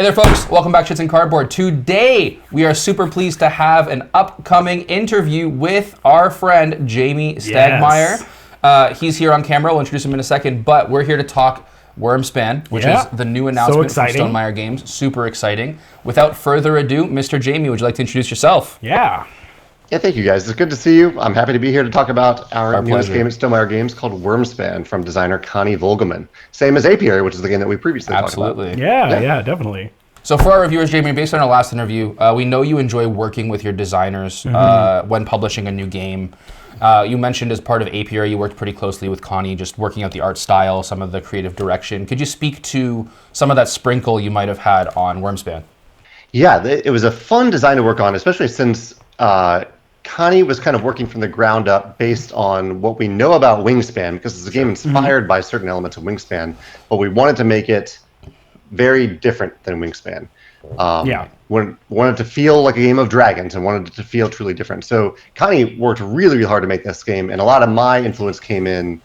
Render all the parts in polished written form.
Hey there, folks. Welcome back to Shits and Cardboard. Today, we are super pleased to have an upcoming interview with our friend, Jamey Stegmaier. Yes. He's here on camera. We'll introduce him in a second, but we're here to talk Wyrmspan, which is the new announcement from Stonemaier Games. Super exciting. Without further ado, Mr. Jamey, would you like to introduce yourself? Yeah, thank you, guys. It's good to see you. I'm happy to be here to talk about our newest pleasure. game at Stonemaier Games called Wyrmspan from designer Connie Volgeman. Same as Apiary, which is the game that we previously talked about. Absolutely. Yeah, definitely. So for our reviewers, Jamey, based on our last interview, we know you enjoy working with your designers when publishing a new game. You mentioned as part of Apiary, you worked pretty closely with Connie, just working out the art style, some of the creative direction. Could you speak to some of that sprinkle you might have had on Wyrmspan? Yeah, it was a fun design to work on, especially since Connie was kind of working from the ground up based on what we know about Wingspan, because it's a game inspired by certain elements of Wingspan, but we wanted to make it very different than Wingspan. Wanted to feel like a game of dragons and wanted it to feel truly different. So Connie worked really, really hard to make this game, and a lot of my influence came in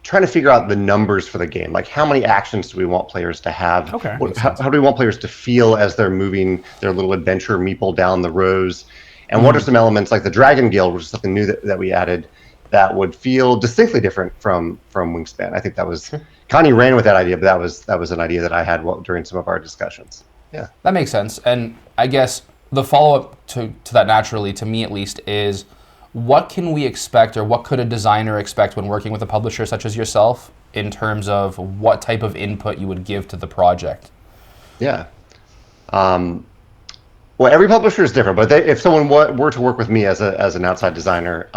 trying to figure out the numbers for the game. Like, how many actions do we want players to have? Okay. How do we want players to feel as they're moving their little adventure meeple down the rows? And what are some elements like the Dragon Guild, which is something new that we added, that would feel distinctly different from Wingspan? I think that was Connie ran with that idea, but that was an idea that I had during some of our discussions. Yeah, that makes sense. And I guess the follow-up to that, naturally, to me at least, is what can we expect, or what could a designer expect when working with a publisher such as yourself in terms of what type of input you would give to the project? Yeah. Well, every publisher is different, but if someone were to work with me as an outside designer,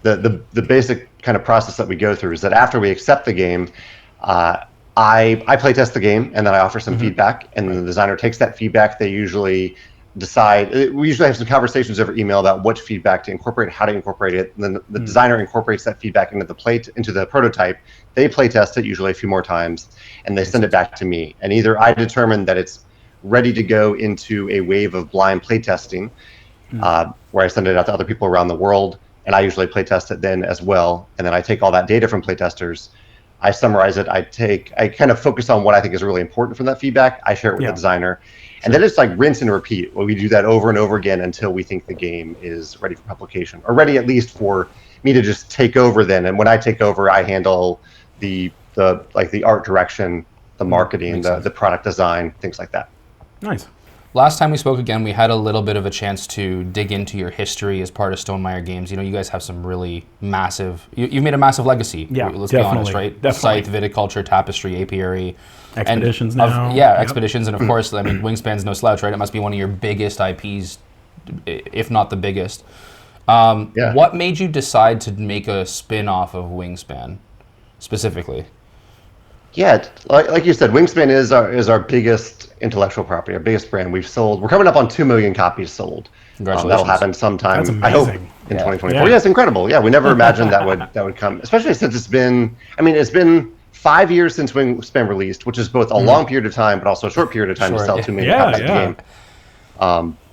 the basic kind of process that we go through is that after we accept the game, I play test the game, and then I offer some feedback, and the designer takes that feedback. They usually decide. We usually have some conversations over email about what feedback to incorporate, how to incorporate it. And then the designer incorporates that feedback into the prototype. They play test it usually a few more times, and they send it back to me. And either I determine that it's ready to go into a wave of blind play testing, where I send it out to other people around the world, and I usually play test it then as well. And then I take all that data from playtesters, I summarize it, I kind of focus on what I think is really important from that feedback. I share it with the designer. And then it's like rinse and repeat. Well, we do that over and over again until we think the game is ready for publication, or ready at least for me to just take over then. And when I take over, I handle the art direction, the marketing, the product design, things like that. Nice. Last time we spoke again, we had a little bit of a chance to dig into your history as part of Stonemaier Games. You know, you guys have some really massive, you've made a massive legacy. Yeah, let's be honest, right? Scythe, Viticulture, Tapestry, Apiary. Expeditions Expeditions, and of course, I mean, Wingspan's no slouch, right? It must be one of your biggest IPs, if not the biggest. What made you decide to make a spin-off of Wingspan, specifically? Yeah, like you said, Wingspan is our biggest intellectual property, our biggest brand. We're coming up on 2 million copies sold. Congratulations. That'll happen sometime, That's amazing. I hope, in 2024. Yeah, it's incredible. Yeah, we never imagined that would come, especially since it's been 5 years since Wingspan released, which is both a long period of time, but also a short period of time to sell 2 million copies of the game.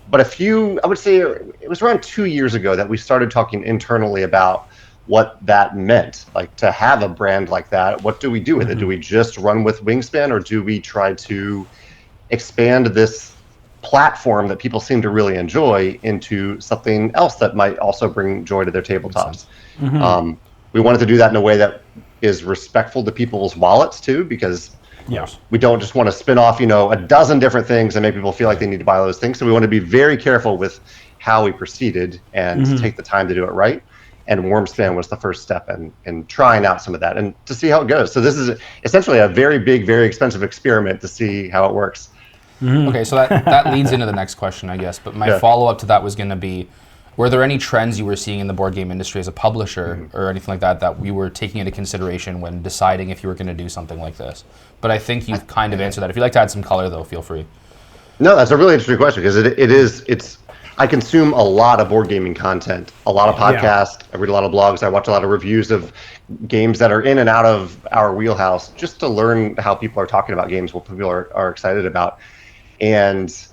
But I would say it was around 2 years ago that we started talking internally about what that meant, like to have a brand like that. What do we do with it? Do we just run with Wingspan, or do we try to expand this platform that people seem to really enjoy into something else that might also bring joy to their tabletops? We wanted to do that in a way that is respectful to people's wallets too, because we don't just want to spin off, a dozen different things and make people feel like they need to buy those things. So we want to be very careful with how we proceeded and take the time to do it right. And Wyrmspan was the first step in trying out some of that and to see how it goes. So this is essentially a very big, very expensive experiment to see how it works. Okay, so that leads into the next question, I guess. But my follow-up to that was going to be, were there any trends you were seeing in the board game industry as a publisher or anything like that we were taking into consideration when deciding if you were going to do something like this? But I think you've kind of answered that. If you'd like to add some color, though, feel free. No, that's a really interesting question, because I consume a lot of board gaming content, a lot of podcasts, I read a lot of blogs, I watch a lot of reviews of games that are in and out of our wheelhouse, just to learn how people are talking about games, what people are excited about. And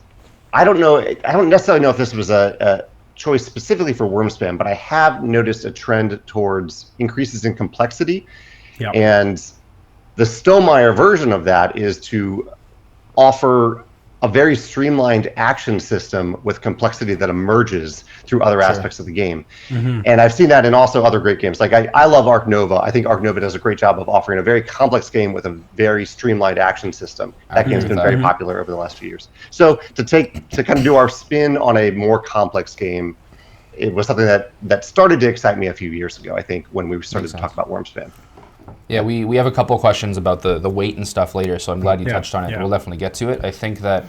I don't necessarily know if this was a choice specifically for Wyrmspan, but I have noticed a trend towards increases in complexity. And The Stonemaier version of that is to offer a very streamlined action system with complexity that emerges through other aspects of the game. And I've seen that in also other great games. Like I love Arc Nova. I think Arc Nova does a great job of offering a very complex game with a very streamlined action system. That game's been very popular over the last few years. So to kind of do our spin on a more complex game, it was something that started to excite me a few years ago, I think, when we started to talk about Wyrmspan. Yeah, we have a couple of questions about the weight and stuff later, so I'm glad you touched on it. We'll definitely get to it. I think that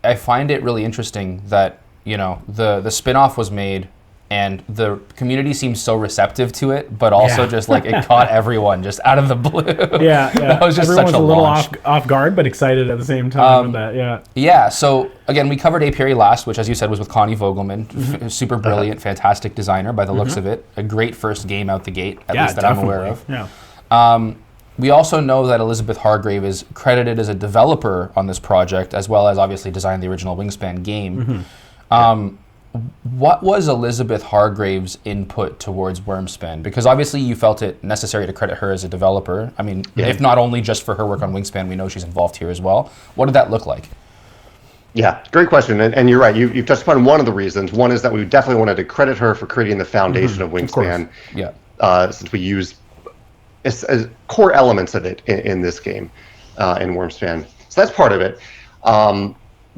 I find it really interesting that, you know, the spin-off was made and the community seems so receptive to it, but also just like it caught everyone just out of the blue. That was just everyone's such a little launch. off guard, but excited at the same time with that. Yeah, so again, we covered Apiary last, which as you said was with Connie Vogelman, super brilliant, fantastic designer by the looks of it. A great first game out the gate, at least that I'm aware of. We also know that Elizabeth Hargrave is credited as a developer on this project, as well as obviously designed the original Wingspan game. What was Elizabeth Hargrave's input towards Wyrmspan? Because obviously you felt it necessary to credit her as a developer. I mean, if not only just for her work on Wingspan, we know she's involved here as well. What did that look like? Yeah, great question. And you're right. You've touched upon one of the reasons. One is that we definitely wanted to credit her for creating the foundation of Wingspan. Since we use as core elements of it in this game, in Wyrmspan. So that's part of it.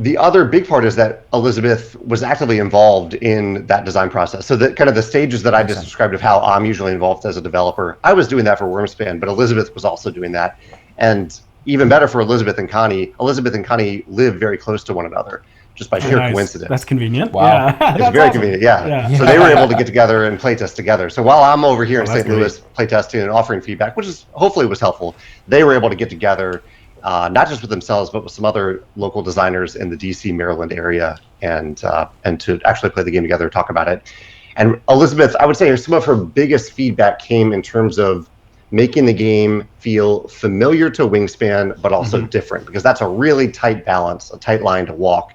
The other big part is that Elizabeth was actively involved in that design process. So that kind of the stages that I just described of how I'm usually involved as a developer, I was doing that for Wyrmspan, but Elizabeth was also doing that. And even better for Elizabeth and Connie live very close to one another, just by sheer coincidence. That's convenient. Wow. It's very convenient, So they were able to get together and playtest together. So while I'm over here in St. Louis playtesting and offering feedback, which is hopefully was helpful, they were able to get together, not just with themselves, but with some other local designers in the DC, Maryland area, and to actually play the game together, talk about it. And Elizabeth, I would say some of her biggest feedback came in terms of making the game feel familiar to Wingspan, but also different, because that's a really tight balance, a tight line to walk.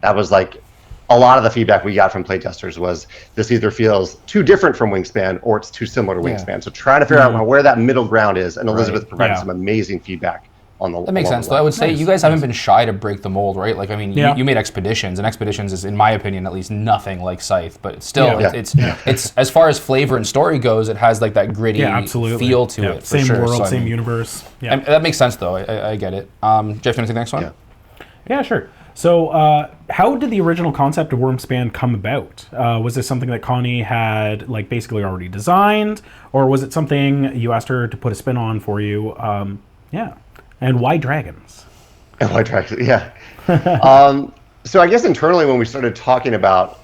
That was like a lot of the feedback we got from playtesters was this either feels too different from Wingspan or it's too similar to Wingspan. So trying to figure out where that middle ground is, and Elizabeth provided some amazing feedback on the. That makes sense. Though I would say you guys haven't been shy to break the mold, right? Like I mean, you made Expeditions, and Expeditions is, in my opinion, at least nothing like Scythe, but still, it's as far as flavor and story goes, it has like that gritty feel to it. For Same sure. world, So, same universe. That makes sense, though. I get it. Jeff, you want to take the next one? Yeah, sure. So, how did the original concept of Wyrmspan come about? Was this something that Connie had, like, basically already designed, or was it something you asked her to put a spin on for you? And why dragons? And why dragons? So I guess internally, when we started talking about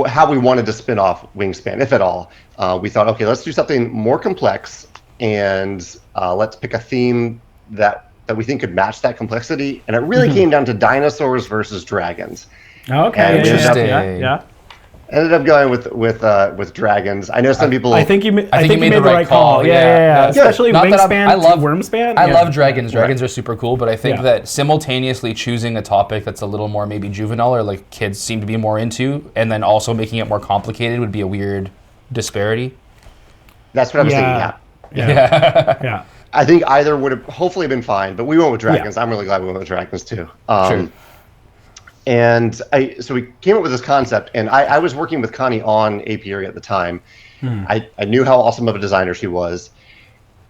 how we wanted to spin off Wingspan, if at all, we thought, okay, let's do something more complex, and let's pick a theme that we think could match that complexity, and it really came down to dinosaurs versus dragons. Okay, interesting. Ended up going with dragons. I know some people. I think you made the right call. Yeah. Especially Wingspan. I love Wyrmspan. I love dragons. Dragons are super cool, but I think that simultaneously choosing a topic that's a little more maybe juvenile or like kids seem to be more into, and then also making it more complicated would be a weird disparity. That's what I was thinking. Yeah. I think either would have hopefully been fine, but we went with dragons. I'm really glad we went with dragons too. Sure. And so we came up with this concept, and I was working with Connie on Apiary at the time. I knew how awesome of a designer she was,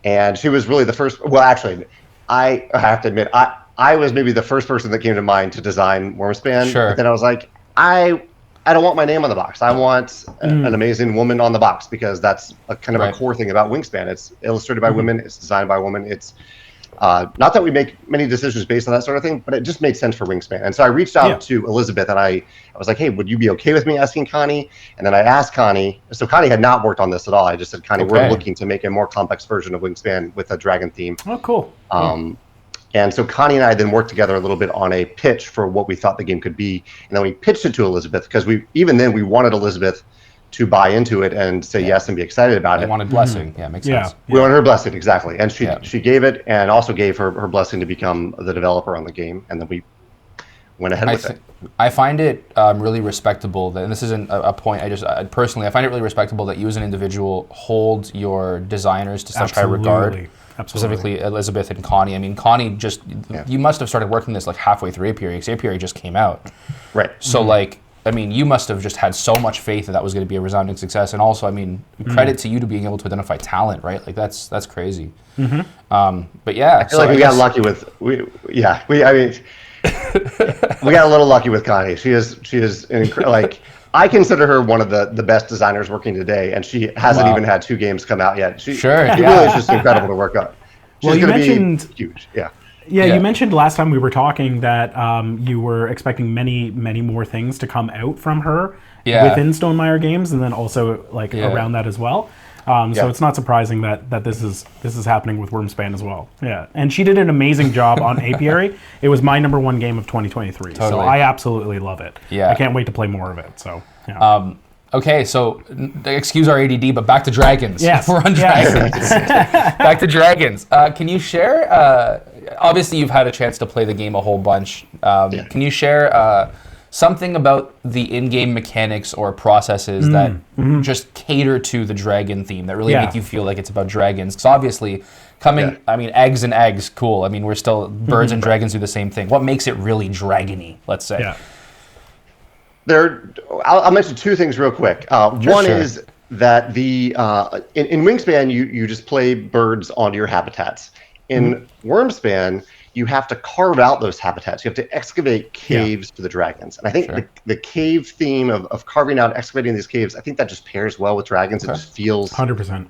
and she was really the first. Well, actually, I have to admit, I was maybe the first person that came to mind to design Wyrmspan. Sure. But then I was like, I don't want my name on the box. I want an amazing woman on the box, because that's a kind of a core thing about Wingspan. It's illustrated by women. It's designed by women. It's not that we make many decisions based on that sort of thing, but it just made sense for Wingspan. And so I reached out to Elizabeth, and I was like, hey, would you be okay with me asking Connie? And then I asked Connie. So Connie had not worked on this at all. I just said, Connie, we're looking to make a more complex version of Wingspan with a dragon theme. Oh, cool. And so Connie and I then worked together a little bit on a pitch for what we thought the game could be. And then we pitched it to Elizabeth, because we wanted Elizabeth to buy into it and say yes and be excited about it. We wanted blessing. Makes sense. We wanted her blessing, exactly. And she gave it, and also gave her blessing to become the developer on the game. And then we went ahead with it. I find it really respectable that, and this isn't a point, personally, I find it really respectable that you as an individual hold your designers to such high regard. specifically Elizabeth and Connie. I mean, Connie just, you must have started working this like halfway through Apiary, because Apiary just came out. Right. So like, I mean, you must have just had so much faith that was going to be a resounding success. And also, I mean, credit to you to being able to identify talent, right? Like that's crazy. But yeah. I feel like we got lucky with, we got a little lucky with Connie. She is like, I consider her one of the best designers working today, and she hasn't even had 2 games come out yet. She really is just incredible to work on. She's you mentioned huge. Yeah, you mentioned last time we were talking that you were expecting many more things to come out from her within Stonemaier Games, and then also like around that as well. So it's not surprising that this is happening with Wyrmspan as well. Yeah, and she did an amazing job on Apiary. It was my #1 game of 2023. Totally. So I absolutely love it. Yeah, I can't wait to play more of it. So yeah. Okay, so excuse our ADD, but back to dragons. Yes. We're on dragons. Back to dragons. Can you share? Obviously, you've had a chance to play the game a whole bunch. Can you share something about the in-game mechanics or processes that just cater to the dragon theme, that really make you feel like it's about dragons? Because obviously, I mean, eggs and eggs, cool. I mean, we're still, birds and dragons do the same thing. What makes it really dragony, let's say? Yeah. I'll mention 2 things real quick. One is that in Wingspan, you just play birds onto your habitats. In Wyrmspan, you have to carve out those habitats. You have to excavate caves for the dragons. And I think the cave theme of carving out, excavating these caves, I think that just pairs well with dragons. It just feels 100%.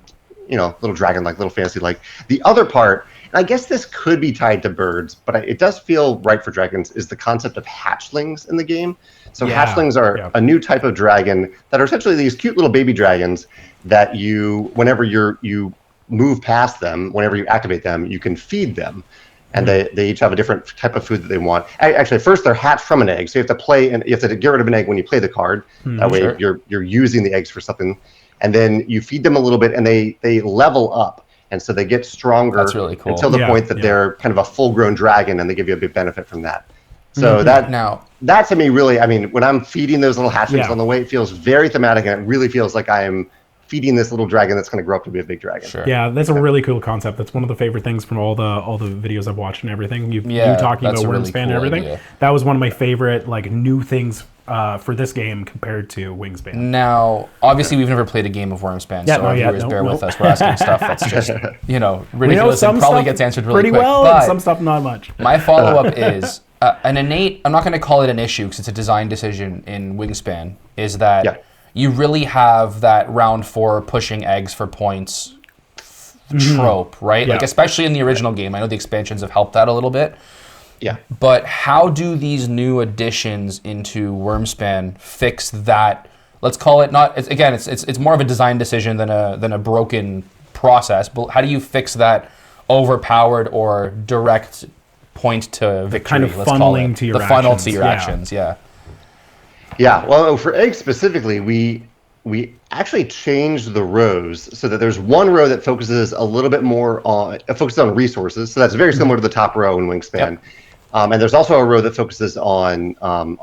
Little dragon-like, little fantasy-like. The other part, and I guess this could be tied to birds, but it does feel right for dragons, is the concept of hatchlings in the game. So hatchlings are a new type of dragon that are essentially these cute little baby dragons that whenever you move past them, whenever you activate them, you can feed them. And they each have a different type of food that they want. Actually, first they're hatched from an egg, so you have to get rid of an egg when you play the card. That way you're using the eggs for something. And then you feed them a little bit, and they level up. And so they get stronger. That's really cool. Until the point that they're kind of a full-grown dragon, and they give you a big benefit from that. So that to me really, I mean, when I'm feeding those little hatchlings on the way, it feels very thematic, and it really feels like I am feeding this little dragon that's going to grow up to be a big dragon. Sure. Yeah, that's a really cool concept. That's one of the favorite things from all the videos I've watched and everything. You talking about Wyrmspan and everything. Idea. That was one of my favorite new things for this game compared to Wingspan. Now, obviously, we've never played a game of Wyrmspan, so our viewers bear with us. We're asking stuff that's just ridiculous and probably gets answered really quick. Well, and some stuff not much. My follow-up is an innate. I'm not going to call it an issue because it's a design decision in Wingspan. Is that you really have that round 4 pushing eggs for points trope, right? Like especially in the original game. I know the expansions have helped that a little bit. Yeah. But how do these new additions into Wyrmspan fix that? Let's call it it's more of a design decision than a broken process. But how do you fix that overpowered or direct point to victory? Kind of funneling to your funnel to your actions. Yeah. Yeah, well, for eggs specifically, we actually changed the rows so that there's one row that focuses a little bit more on resources. So that's very similar to the top row in Wingspan. And there's also a row that focuses on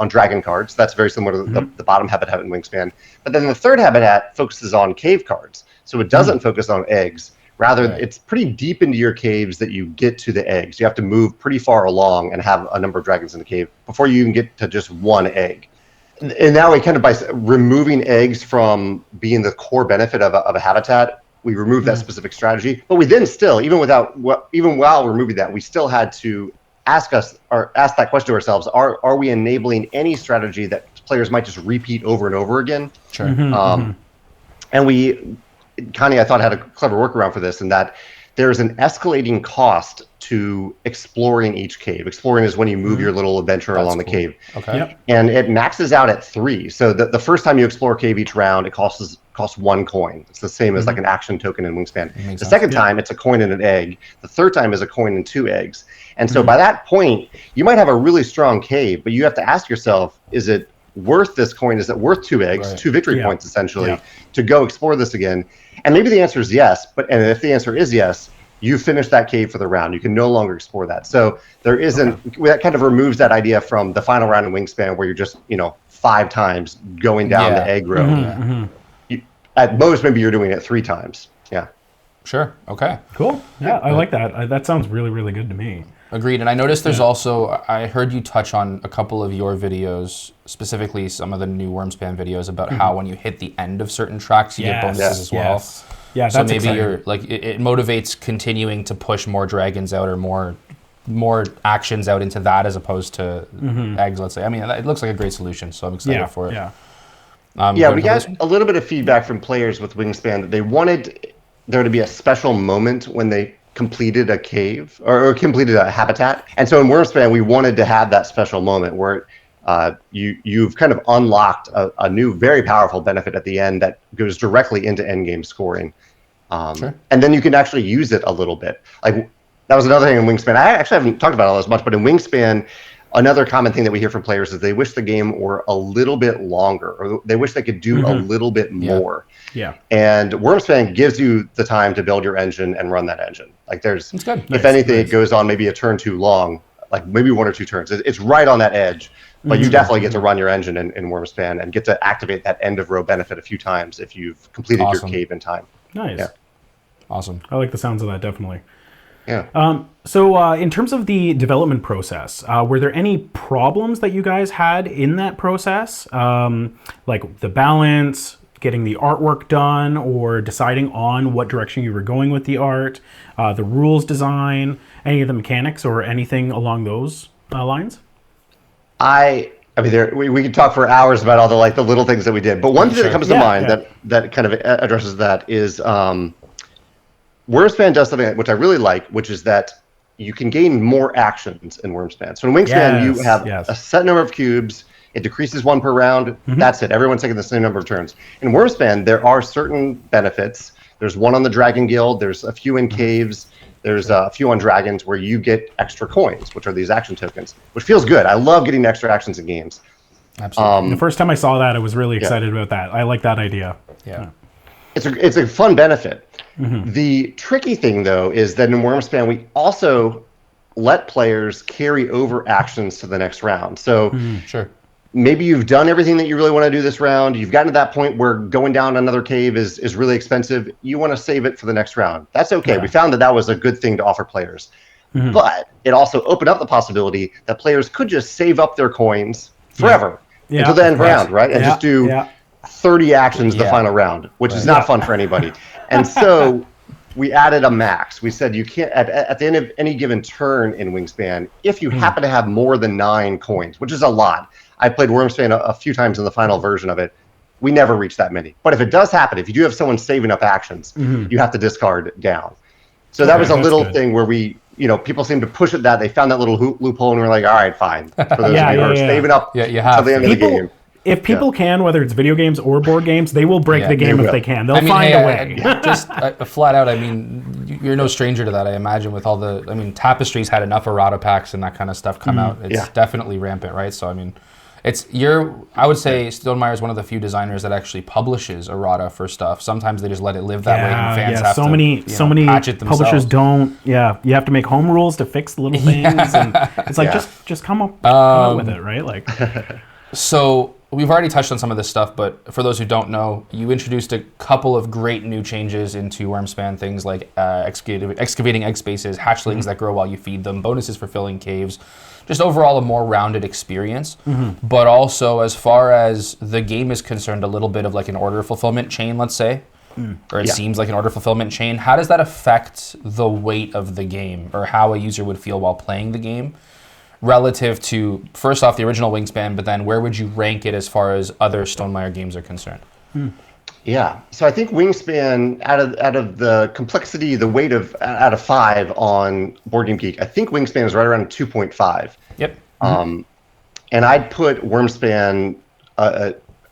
dragon cards. That's very similar to the bottom habitat in Wingspan. But then the third habitat focuses on cave cards. So it doesn't focus on eggs. Rather, it's pretty deep into your caves that you get to the eggs. You have to move pretty far along and have a number of dragons in the cave before you even get to just one egg. And now we kind of, by removing eggs from being the core benefit of a habitat, we remove that specific strategy. But we then still, even while removing that, we still had to ask that question to ourselves: Are we enabling any strategy that players might just repeat over and over again? Sure. And Connie, I thought, had a clever workaround for this, in that there's an escalating cost to exploring each cave. Exploring is when you move your little adventure along the cave. Okay. Yep. And it maxes out at 3. So the first time you explore a cave each round, it costs 1 coin. It's the same as like an action token in Wingspan. The second time, it's a coin and an egg. The third time is a coin and 2 eggs. And so by that point, you might have a really strong cave, but you have to ask yourself, is it worth this coin? Is it worth 2 eggs, 2 victory points essentially, to go explore this again? And maybe the answer is yes, and if the answer is yes, you finish that cave for the round. You can no longer explore that. So there isn't, that kind of removes that idea from the final round in Wingspan where you're just, 5 times going down the egg row. At most, maybe you're doing it 3 times. Yeah. Sure. Okay. Cool. Yeah, I like that. That sounds really, really good to me. Agreed. And I noticed there's also, I heard you touch on a couple of your videos, specifically some of the new Wyrmspan videos, about how when you hit the end of certain tracks, you get bonuses as well. Yeah, so that's maybe exciting. you're like it motivates continuing to push more dragons out or more actions out into that as opposed to eggs, let's say. I mean, it looks like a great solution, so I'm excited for it. Yeah, we got a little bit of feedback from players with Wingspan that they wanted there to be a special moment when they completed a cave or completed a habitat. And so in Wyrmspan, we wanted to have that special moment where you've kind of unlocked a new, very powerful benefit at the end that goes directly into endgame scoring. And then you can actually use it a little bit. Like that was another thing in Wingspan. I actually haven't talked about it all as much, but in Wingspan, another common thing that we hear from players is they wish the game were a little bit longer, or they wish they could do a little bit more. And Wyrmspan gives you the time to build your engine and run that engine. Like there's, if anything, it goes on maybe a turn too long, like maybe 1 or 2 turns. It's right on that edge, but you definitely get to run your engine in Wyrmspan and get to activate that end of row benefit a few times if you've completed your cave in time. Nice. Yeah. Awesome. I like the sounds of that, definitely. Yeah. So in terms of the development process, were there any problems that you guys had in that process? Like the balance, getting the artwork done, or deciding on what direction you were going with the art, the rules design, any of the mechanics, or anything along those lines? I mean, we could talk for hours about all the little things that we did, but one thing that comes to mind that kind of addresses that is Wyrmspan does something which I really like, which is that you can gain more actions in Wyrmspan. So in Wingspan, you have a set number of cubes. It decreases 1 per round. That's it. Everyone's taking the same number of turns. In Wyrmspan, there are certain benefits. There's one on the Dragon Guild. There's a few in caves. There's a few on dragons where you get extra coins, which are these action tokens, which feels good. I love getting extra actions in games. Absolutely. The first time I saw that, I was really excited about that. I like that idea. Yeah. It's a fun benefit. The tricky thing, though, is that in Wyrmspan, we also let players carry over actions to the next round. So maybe you've done everything that you really want to do this round. You've gotten to that point where going down another cave is really expensive. You want to save it for the next round. That's okay. We found that was a good thing to offer players. But it also opened up the possibility that players could just save up their coins forever until the end round, right? And just do 30 actions the final round, which is not fun for anybody. And so we added a max. We said you can't, at the end of any given turn in Wingspan, if you happen to have more than 9 coins, which is a lot. I played Wyrmspan a few times in the final version of it. We never reached that many. But if it does happen, if you do have someone saving up actions, you have to discard down. So that was a little thing where we, people seemed to push at that. They found that little loophole, and we're like, all right, fine. For those of you who are saving up till the end of the game. If people can, whether it's video games or board games, they will break the game if they can. They'll find a way. Just flat out, I mean, you're no stranger to that, I imagine, with all the, Tapestry's had enough errata packs and that kind of stuff come out. It's definitely rampant, right? So, I mean, I would say Stonemaier is one of the few designers that actually publishes errata for stuff. Sometimes they just let it live that way and fans have so many patch it themselves. Publishers don't. Yeah, you have to make home rules to fix the little things. And it's like, just come up with it, right? Like, so we've already touched on some of this stuff, but for those who don't know, you introduced a couple of great new changes into Wyrmspan, things like excavating egg spaces, hatchlings that grow while you feed them, bonuses for filling caves, just overall a more rounded experience. But also, as far as the game is concerned, a little bit of like an order fulfillment chain, let's say, or it seems like an order fulfillment chain. How does that affect the weight of the game, or how a user would feel while playing the game? Relative to, first off, the original Wingspan, but then where would you rank it as far as other Stonemaier games are concerned? Yeah, so I think Wingspan, out of the complexity, the weight of out of 5 on Board Game Geek, I think Wingspan is right around 2.5. Yep. And I'd put Wyrmspan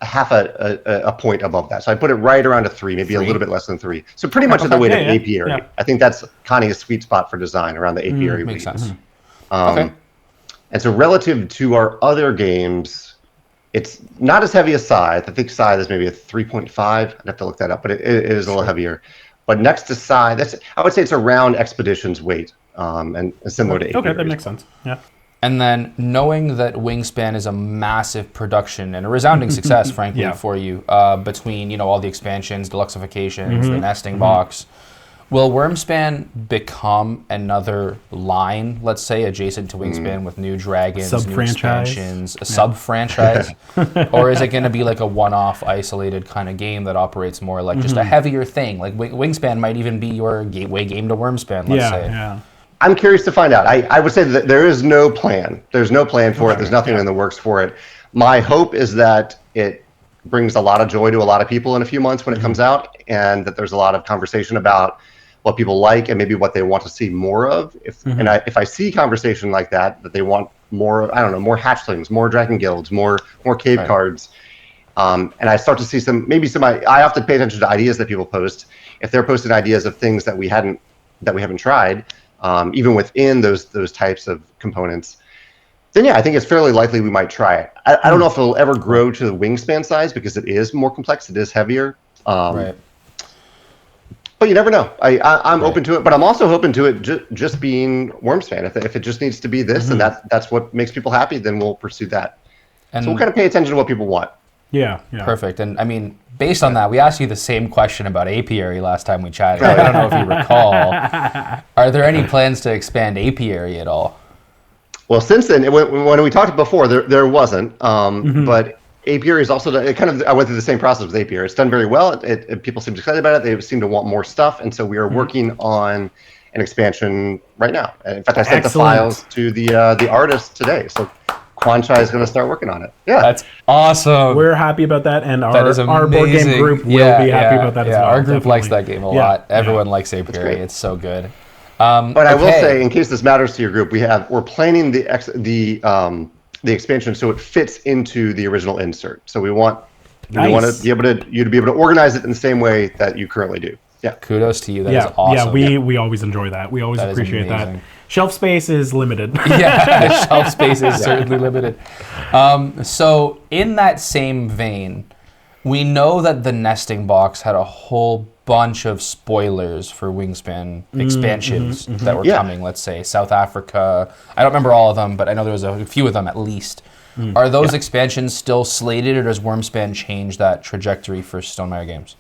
half a point above that. So I put it right around a 3, maybe a little bit less than 3. So pretty much at the weight of Apiary. Yeah. I think that's Connie's sweet spot for design, around the Apiary weight. Makes sense. Okay. And so relative to our other games, it's not as heavy as Scythe. I think Scythe is maybe a 3.5. I'd have to look that up, but it is a little heavier. But next to Scythe, I would say it's around Expedition's weight, and similar to Apiary. Okay, that makes sense. Yeah. And then knowing that Wingspan is a massive production and a resounding success, frankly, for you, between all the expansions, deluxifications, the nesting box, Will Wyrmspan become another line, let's say, adjacent to Wingspan with new dragons, new Sub-franchise? expansions, a sub-franchise? Or is it going to be like a one-off, isolated kind of game that operates more like just a heavier thing? Like Wingspan might even be your gateway game to Wyrmspan, let's say. Yeah. I'm curious to find out. I would say that there is no plan. There's no plan for it. There's nothing in the works for it. My hope is that it brings a lot of joy to a lot of people in a few months when it comes out, and that there's a lot of conversation about what people like and maybe what they want to see more of. If I see conversation like that they want more, I don't know, more hatchlings, more dragon guilds, more cave cards, and I start to see I often pay attention to ideas that people post. If they're posting ideas of things that we haven't tried, even within those types of components, then yeah, I think it's fairly likely we might try it. I don't know if it'll ever grow to the Wingspan size because it is more complex, it is heavier. Right. But you never know. I'm open to it, but I'm also open to it just being Wyrmspan. If it just needs to be this and that's what makes people happy, then we'll pursue that. And so we'll kind of pay attention to what people want. Yeah. Perfect. And I mean, based on that, we asked you the same question about Apiary last time we chatted. I don't know if you recall. Are there any plans to expand Apiary at all? Well, since then, when we talked before, there wasn't. But Apiary is also I went through the same process with Apiary. It's done very well. People seem excited about it. They seem to want more stuff, and so we are working on an expansion right now. In fact, I sent the files to the artist today. So Quanchai is going to start working on it. Yeah, that's awesome. We're happy about that, and our board game group will be happy about that as well. Our group likes that game a lot. Everyone likes Apiary. It's so good. But I will say, in case this matters to your group, we're planning the expansion so it fits into the original insert. So we want to be able to organize it in the same way that you currently do. Yeah. Kudos to you. That is awesome. Yeah, we always enjoy that. We always appreciate that. Shelf space is limited. Yeah, shelf space is certainly limited. So in that same vein, we know that the nesting box had a whole bunch of spoilers for Wingspan expansions that were coming, let's say. South Africa. I don't remember all of them, but I know there was a few of them at least. Are those expansions still slated, or does Wyrmspan change that trajectory for Stonemaier Games?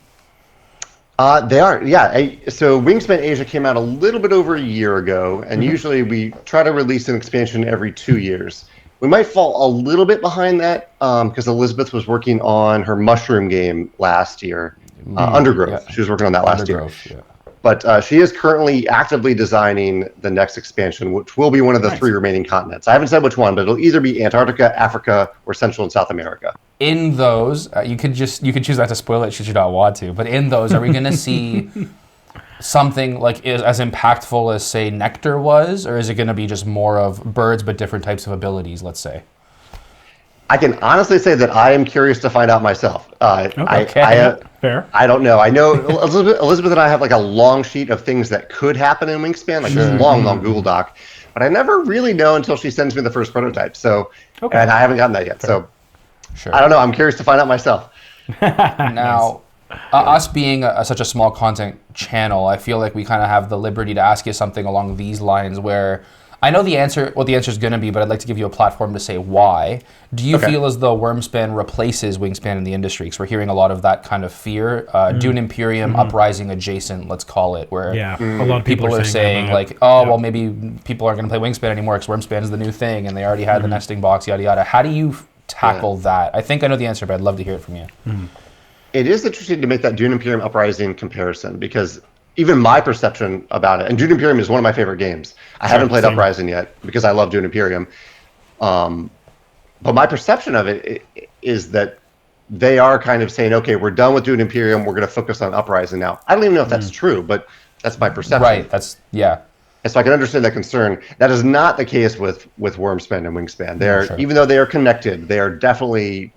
They are, yeah. So Wingspan Asia came out a little bit over a year ago, and usually we try to release an expansion every 2 years. We might fall a little bit behind that because Elizabeth was working on her mushroom game last year. Undergrowth. Yeah. She was working on that last year. Yeah. But she is currently actively designing the next expansion, which will be one of the 3 remaining continents. I haven't said which one, but it'll either be Antarctica, Africa, or Central and South America. In those, you could choose not to spoil it should you not want to, but in those, are we going to see something like as impactful as, say, Nectar was, or is it going to be just more of birds but different types of abilities, let's say? I can honestly say that I am curious to find out myself. Fair. I don't know. I know Elizabeth and I have like a long sheet of things that could happen in Wingspan, like this long Google Doc. But I never really know until she sends me the first prototype. So, and I haven't gotten that yet. Fair. So, I don't know. I'm curious to find out myself. Now, us being such a small content channel, I feel like we kind of have the liberty to ask you something along these lines where I know what the answer is going to be, but I'd like to give you a platform to say why. Do you feel as though Wyrmspan replaces Wingspan in the industry? Because we're hearing a lot of that kind of fear. Dune Imperium, Uprising adjacent, let's call it, where a lot of people are saying like, well, maybe people aren't going to play Wingspan anymore because Wyrmspan is the new thing, and they already had the nesting box, yada, yada. How do you tackle that? I think I know the answer, but I'd love to hear it from you. It is interesting to make that Dune Imperium Uprising comparison because even my perception about it, and Dune Imperium is one of my favorite games. I haven't played Uprising yet because I love Dune Imperium. But my perception of it is that they are kind of saying, okay, we're done with Dune Imperium, we're going to focus on Uprising now. I don't even know if that's true, but that's my perception. Right, And so I can understand that concern. That is not the case with Wyrmspan and Wingspan. Even though they are connected, they are definitely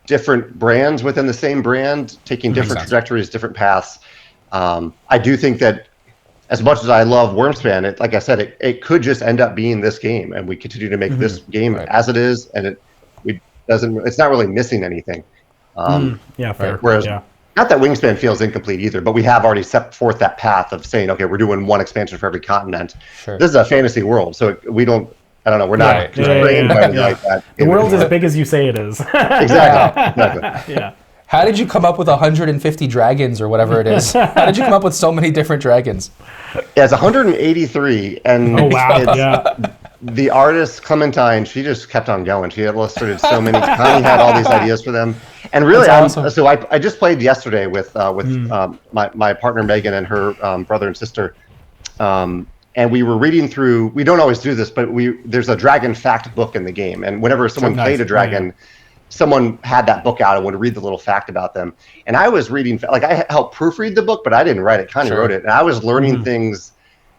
different brands within the same brand, taking different trajectories, different paths. I do think that as much as I love Wyrmspan, like I said, it could just end up being this game, and we continue to make this game as it is, and it's not really missing anything. Fair. Whereas, not that Wingspan feels incomplete either, but we have already set forth that path of saying, okay, we're doing one expansion for every continent. This is a fantasy world, so we don't. I don't know. We're not like that. The world's as big as you say it is. Exactly. Yeah. How did you come up with 150 dragons or whatever it is? How did you come up with so many different dragons? Yeah, it's 183, and Oh wow! the artist Clementine, she just kept on going. She illustrated so many. Connie had all these ideas for them, and really, awesome. so I just played yesterday with my partner Megan and her brother and sister, and we were reading through. We don't always do this, but there's a dragon fact book in the game, and whenever someone played a dragon. Someone had that book out and would read the little fact about them. And I was reading, like I helped proofread the book, but I didn't write it. Connie wrote it. And I was learning things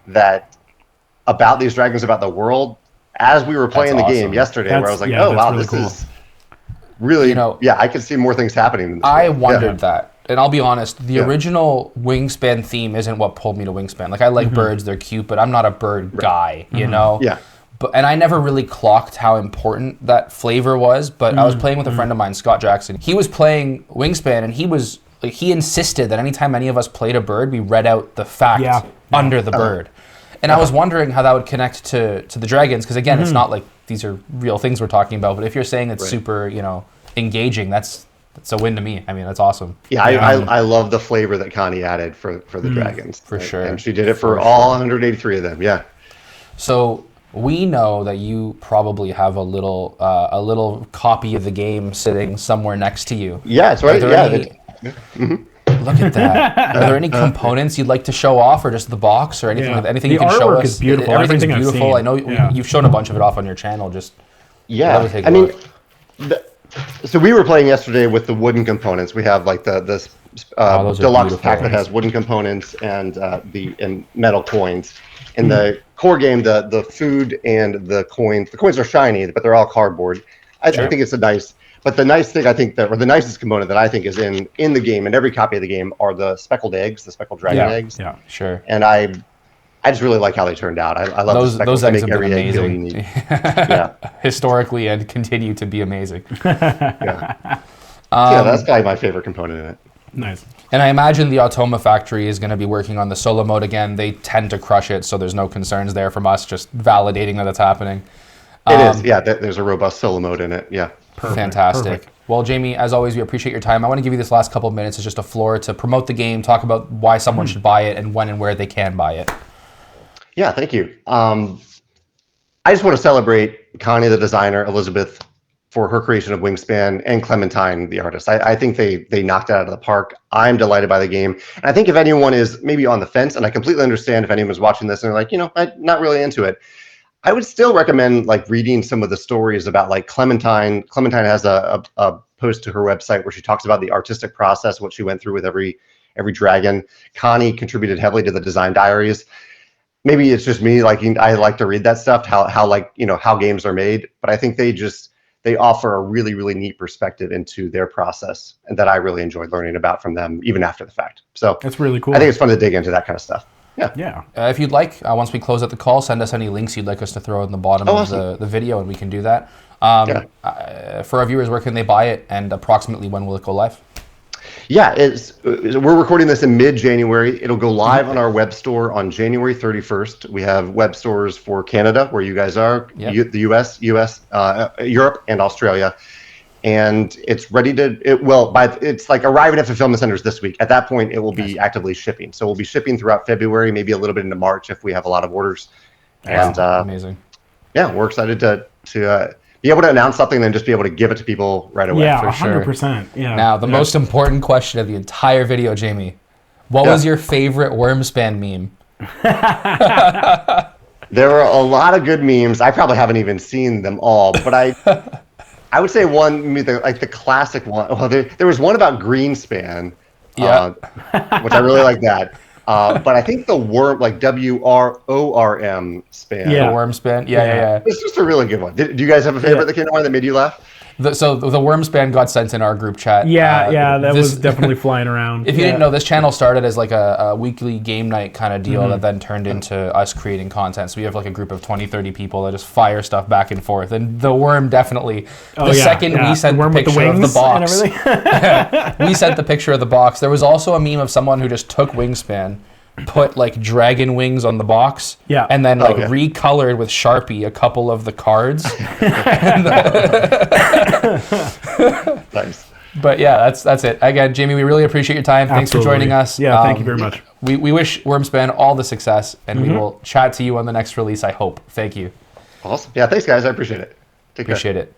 about these dragons, about the world, as we were playing the game yesterday, where I was like, oh, wow, really this is really, I could see more things happening in this I wondered that. And I'll be honest, the original Wingspan theme isn't what pulled me to Wingspan. Like, I like birds, they're cute, but I'm not a bird guy, you know? Yeah. And I never really clocked how important that flavor was, but I was playing with a friend of mine, Scott Jackson. He was playing Wingspan, and he insisted that anytime any of us played a bird, we read out the fact under the bird. And I was wondering how that would connect to the dragons, because again, it's not like these are real things we're talking about, but if you're saying it's super, engaging, that's a win to me. I mean, that's awesome. Yeah, I love the flavor that Connie added for the dragons. For sure. And she did it for all 183 of them, yeah. So we know that you probably have a little copy of the game sitting somewhere next to you. Yeah, it's right. Look at that. Are there any components you'd like to show off, or just the box, or anything? Anything the you can show us? Artwork is beautiful. Everything's Everything beautiful. I've seen. I know you've shown a bunch of it off on your channel. I mean, so we were playing yesterday with the wooden components. We have like this deluxe pack that has wooden components and metal coins. In the core game, the food and the coins are shiny, but they're all cardboard. I think it's but the nice thing I think the nicest component that I think is in the game, and every copy of the game, are the speckled eggs, the speckled dragon eggs. Yeah, sure. And I just really like how they turned out. I love those eggs. Have been amazing. Historically, and continue to be amazing. That's probably my favorite component in it. Nice. And I imagine the Automa factory is going to be working on the solo mode again. They tend to crush it, so there's no concerns there from us, just validating that it's happening. It is, yeah. There's a robust solo mode in it, yeah. Fantastic. Well, Jamey, as always, we appreciate your time. I want to give you this last couple of minutes as just a floor to promote the game, talk about why someone should buy it, and when and where they can buy it. Yeah, thank you. I just want to celebrate Connie, the designer, Elizabeth, for her creation of Wingspan, and Clementine, the artist. I think they knocked it out of the park. I'm delighted by the game. And I think if anyone is maybe on the fence, and I completely understand if anyone's watching this and they're like, I'm not really into it, I would still recommend like reading some of the stories about like Clementine. Clementine has a post to her website where she talks about the artistic process, what she went through with every dragon. Connie contributed heavily to the design diaries. Maybe it's just me, I like to read that stuff, how games are made, but I think they offer a really, really neat perspective into their process, and that I really enjoyed learning about from them, even after the fact. So that's really cool. I think it's fun to dig into that kind of stuff. Yeah. If you'd like, once we close out the call, send us any links you'd like us to throw in the bottom of the video, and we can do that. For our viewers, where can they buy it, and approximately when will it go live? Yeah, we're recording this in mid-January. It'll go live on our web store on January 31st. We have web stores for Canada, where you guys are, the US, Europe, and Australia. And it's ready to, it's like arriving at fulfillment centers this week. At that point, it will be actively shipping. So we'll be shipping throughout February, maybe a little bit into March if we have a lot of orders. And amazing. Yeah, we're excited to be able to announce something and then just be able to give it to people right away. Yeah, for 100%. Sure. Yeah. Now, the most important question of the entire video, Jamey. What was your favorite Wyrmspan meme? There are a lot of good memes. I probably haven't even seen them all, but I would say one, like the classic one. Well, there was one about Greenspan, which I really like that. But I think the worm, like WRORM span. Yeah, the Wyrmspan. Yeah. It's just a really good one. Do you guys have a favorite that came to mind that made you laugh? So the Wyrmspan got sent in our group chat. That was definitely flying around. If you didn't know, this channel started as like a weekly game night kind of deal that then turned into us creating content. So we have like a group of 20, 30 people that just fire stuff back and forth. And the worm definitely, we sent the picture of the box. We sent the picture of the box. There was also a meme of someone who just took Wingspan, put like dragon wings on the box, and then recolored with Sharpie a couple of the cards. Nice. But yeah, that's it. Again, Jamey, we really appreciate your time. Thanks for joining us. Yeah, thank you very much. We wish Wyrmspan all the success, and we will chat to you on the next release, I hope. Thank you. Awesome. Yeah, thanks, guys. I appreciate it. Take care. Appreciate it.